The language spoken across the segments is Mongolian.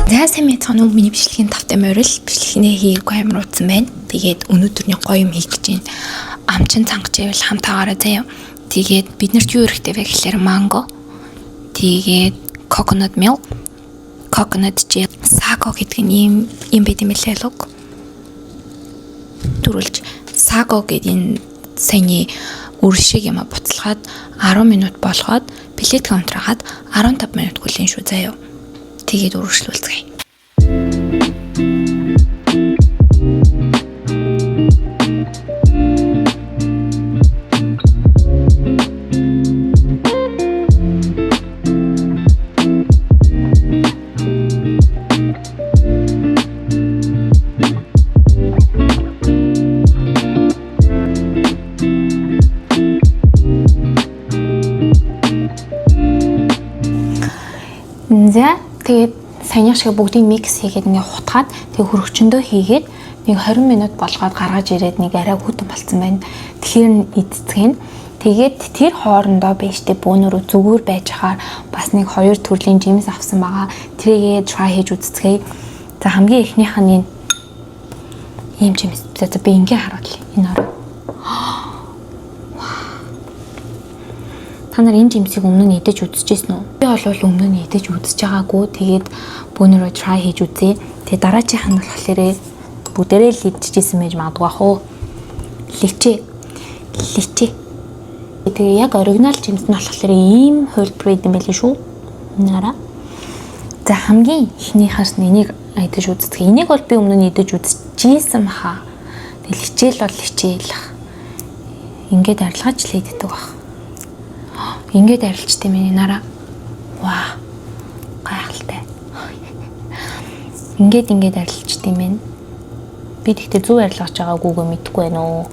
За сайн мэцхан миний бичлэгийн тавтай морил бичлэгнээ хийгээгүй амар утсан байна. Тэгээд өнөөдрний гоё юм хийх гэж байна. Амчин цангаж ивэл хамтаагаараа заяа. Тэгээд биднэрт юу хэрэгтэй вэ гэхээр манго. Тэгээд coconut milk. Coconut чи sago гэдэг нь юм байт юм лээ луг. Төрүүлж sago гэдэг энэ саяны үр шиг юм буцалгаад 10 минут болгоод плетг унтраагаад 15 минут хүлээн шүү заяа. Тэгээд үргэлжлүүлцгээе. За тэгээд саяны шиг бүгдийг микс хийгээд ингээ хутгаад тэгээд хөрөгчөндөө хийгээд нэг 20 минут болгоод гаргаж ирээд нэг арай хүтэн болцсон байна. Тэгэхээр эцэцгэн тэгээд тэр хоорондоо бэжтэй бөөнөрөө зүгээр байж хаар бас нэг 2 төрлийн жимс авсан байгаа. Тэрийгээ try хийж үзцгээе. За хамгийн эхнийх нь ийм жимс. За би ингээ харуулъя. Энэ ороо. Та нар энэ жимсийг өмнө нь идэж үзчихсэн үү? Би бол өмнө нь идэж үзэж байгаагүй. Тэгээд бөөнөрөө try хийж үзье. Тэгээд дараачих нь болохоор бүгдээрээ л идчихсэн байж магадгүй ах уу. Личи. Тэгээ яг оригинал жимс нь болохоор ийм хувилбар юм байл шүү. Нара. За хамгийн эхнийхээс энийг идэж үздэг. Энийг бол би өмнө нь идэж үзчихсэн баха. Тэгээд личээл бол личээл. Ингээд арилгаач л иддэг баг. Ингээд арилжтай миний нараа. Ваа. Гайхалтай. Ингээд арилжтай юм байна. Би тэгтээ зөв арилгаж байгаагүйгөө мэдэхгүй байна уу.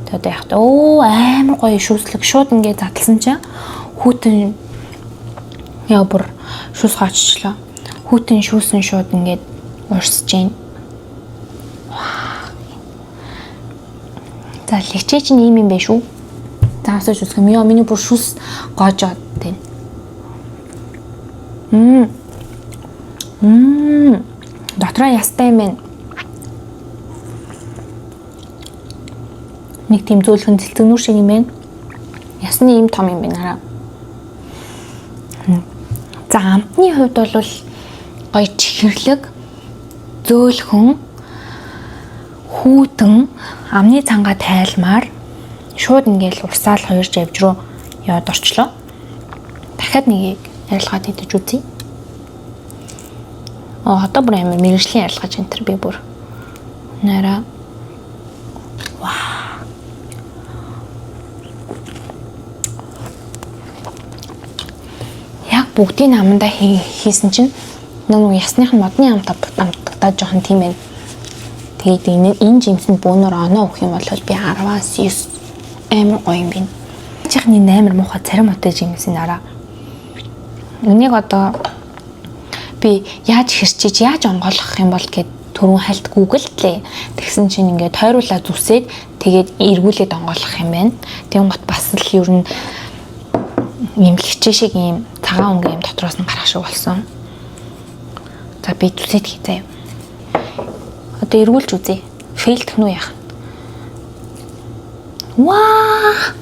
Тэгээд яг амар гоё шүүслэг шууд ингээд задлсан чинь хүүтэн яа бүр шүүс хааччлаа. Хүүтэн шүүсэн шууд ингээд урсж जैन. За личээ чинь ийм юм биш үү? Таасаж үзэх юм. Миний бүр шүс гоожоод байна. Дотроо ястай юм байна. Нэг тийм зөөлхөн цэлцэгнүүр шиг юм байна. Ясны ийм том юм байна. За амтны хувьд бол гоё чихэрлэг, зөөлхөн, хүүтэн, амны цангаа тайлмаар шууд ингээл урсаал 2 живж руу яваад орчлоо. Дахиад нэгийг арилгаад идэж үзье. Одоо бүр амар мэрэгжлийн арилгаж энэ төр би бүр. Нара. Ваа. Яг бүгдийн амандаа хийсэн чинь нэг ясных нь модны амтдаа жоохон тийм байна. Тэгээд энэ жимсэнд бөөнөр оноо өгөх юм бол би 10-аас 9 амар гоё юм байна. Чихний амар муухай царим отой жимс нараа. Энийг одоо би яаж хэрчиж яаж онгойлгох юм бол гэд түрүүн хальт гуглдлээ. Тэгсэн чинь ингээд тойруулаа зүсээд тэгээд эргүүлээд онгойлгох юм байна. Тэгэн гот бас л ер нь имлэгчээ шиг ийм цагаан өнгө юм дотроос нь гарах шиг болсон. За би зүсээд хийцээ. Одоо эргүүлж үзье. Фейлдэх нь яах? Ваа!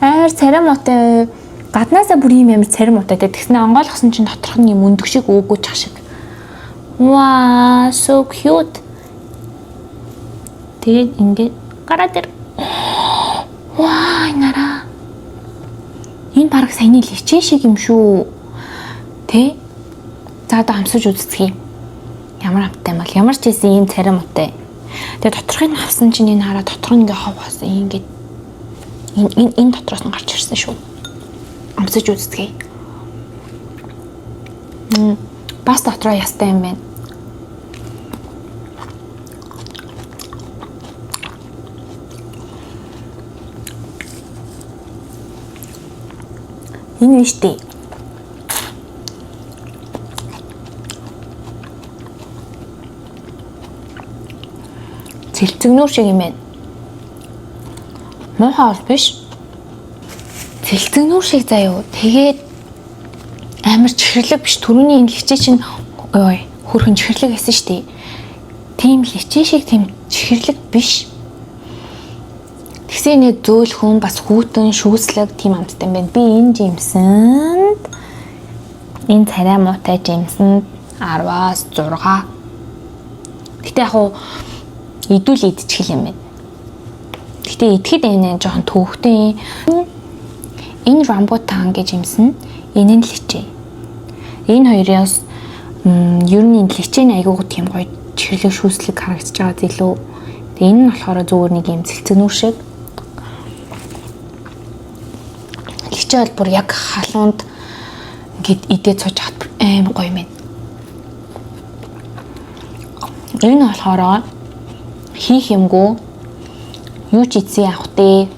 Амар царим отой. Гаднаасаа бүр ийм амар царим отой. Тэгснэ онгойлгосон чинь доторх нь юм өндөг шиг өөгүй чах шиг. Ваа, so cute. Тэгээд ингээд гараад ир. Ваа, нараа. Энэ бараг саяны личээ шиг юм шүү. Тэ? За одоо амсаж үзцгээе. Ямар амттай юм бол ямар ч гэсэн ийм царим отой. Тэгээ доторхыг нь авсан чинь энэ хараа доторх нь ингээ хов хоосон ингээд энэ дотроос нь гарч ирсэн шүү. Амсаж үзтгий. Бас дотроо ястай юм байна. Энэ нь штий. Цэлцэгнүүр шиг юм байна. Муухай бол биш. Цэлцэгнүүр шиг заяа. Тэгээд амар чихэрлэг биш. Түрүүний энэ личээ чинь Ой, хөрхөн чихэрлэг гэсэн штий. Тийм личи шиг тийм чихэрлэг биш. Тэгсэн нэг зөөлхөн бас хүүтэн шүүслэг тийм амттай юм байна. Би энэ жимсэнд энэ царай муутай жимсэнд 10-аас 6. Гэтэ яг хуу идүүл идчихэл юм байна. Гэтэ идэхэд энэ жоохон төвхтэй. Энэ рамбутан гэж жимсэн. Энэ нь личи. Энэ хоёроос ер нь личийн айгуу тийм гоё чихэрлэг шүүслэг харагдаж байгаа зэлөө. Тэгээ энэ нь болохоор зүгээр нэг юм цэлцэнүүр шиг. Личи бол бүр яг халуунд ингээд идээд сууж хат аим гоё юм. Энэ болохоор хийх юмгүй юу ч ийцээ явах дээ.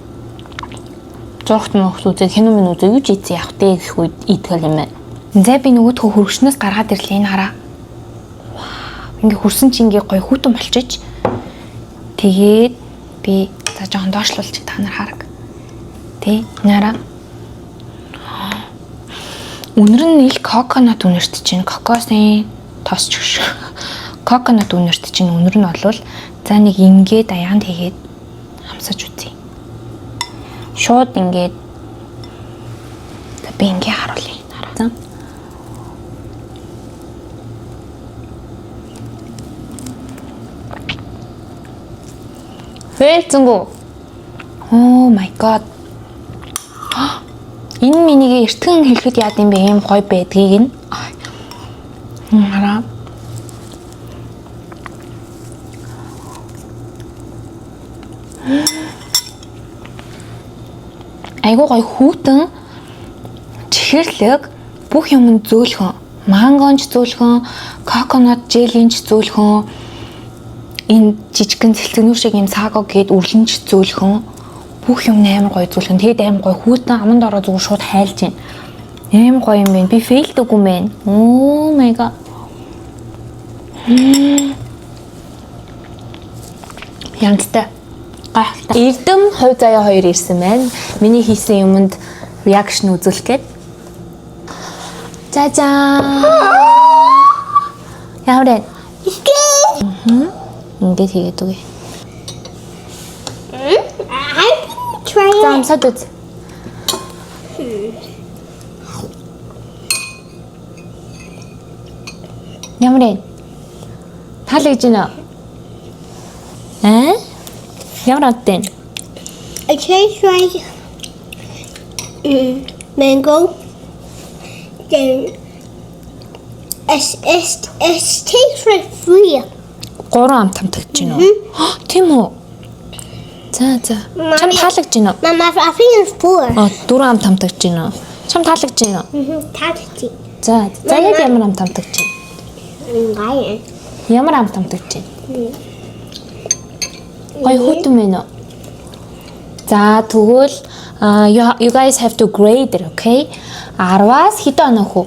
Зургт мөхс үзээд кино минь үзээ юу ч ийцээ явах дээ гэх үед идэх юм байна. За би нөгөөдхөө хөргөчнөөс гаргаад ирлээ энэ хараа. Ингээ хөрсөн чи ингээ гоё хүүтэн болчих. Тэгээд би за жоохон доошлуулчих та нар хараг. Тэ нара. Үнэр нь ил коконат үнэрт чинь кокосын тосч шүү. Коконат үнэрт чинь үнэр нь болвол за нэг ингээд аяанд хийгээд хамсаж үзье. Шууд ингээд би ингээ харуулъя. Хараа. Хэлцэнгүү. Oh my god. Энэ минийгээ эртгэн хэлэхэд яад юм бэ? Ийм гоё байдгийг нь. Хараа. Айгуу гоё хүүтэн чихэрлэг бүх юм зөөлхөн. Мангонч зөөлхөн, коконат желинч зөөлхөн. Энэ жижигхэн цэлцэгнүүр шиг юм саго гээд үрлэнч зөөлхөн. Бүх юм амар гоё зөөлхөн. Тэгээд амар гоё хүүтэн аманд ороо зүгээр шууд хайлж байна. Амар гоё юм байна. Би фейлдэг юм байна. Oh my god. Янзтай. Гайхалтай. Эрдэм хувь заяа 2 ирсэн байна. Миний хийсэн юмд реакшн үзүүлэх гээд. 짜잔. Яаврэн. Ингээд хийгээд үгүй. Try it. Замсад үз. Ямрэн. Таалагдж байна. Ямар атэн? I tastes like mango. Then it tastes like fruit. 3 ам тамтагч байна уу? Тийм үү? За. Чам таалагдж байна уу? Mama, I think it's 4. 4 ам тамтагч байна уу? Чам таалагдж байна уу? Tasty. За яг ямар ам тамтагч байна? Lion. Ямар ам тамтагч байна? Гой хөтөн мэнэ. За тэгвэл you guys have to grade it, okay? 10-аас хэдэн оноо хөө?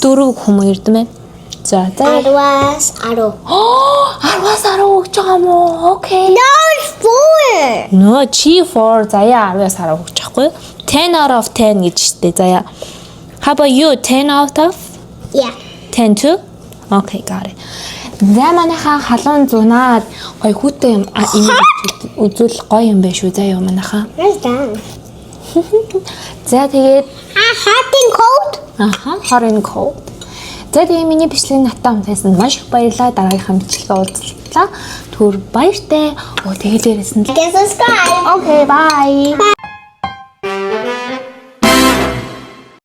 4 хүмүүс ирдэн байна. За. 10-аас 10. 10-аас 10 өгч байгаа юм уу? Okay. No, it's 4. No, чи 4 заяа 10-аас 10 өгч байхгүй. 10 out of 10 гэж штэ заяа. How about you? 10 out of? Yeah. 10 too? Okay, got it. За манайхаа халуун зунаад гой хүүтэй юм үзүүл гоё юм байна шүү заяа манайхаа. Where's that? За тэгээд Hot and cold? hot and cold. За тэгээд миний бичлэгийг натаа хамтайсан маш их баярлалаа. Дараагийнхаа бичлэгээ уулзлаа. Түр баяртай. Тэгээд дээрээс нь Subscribe. Okay, bye.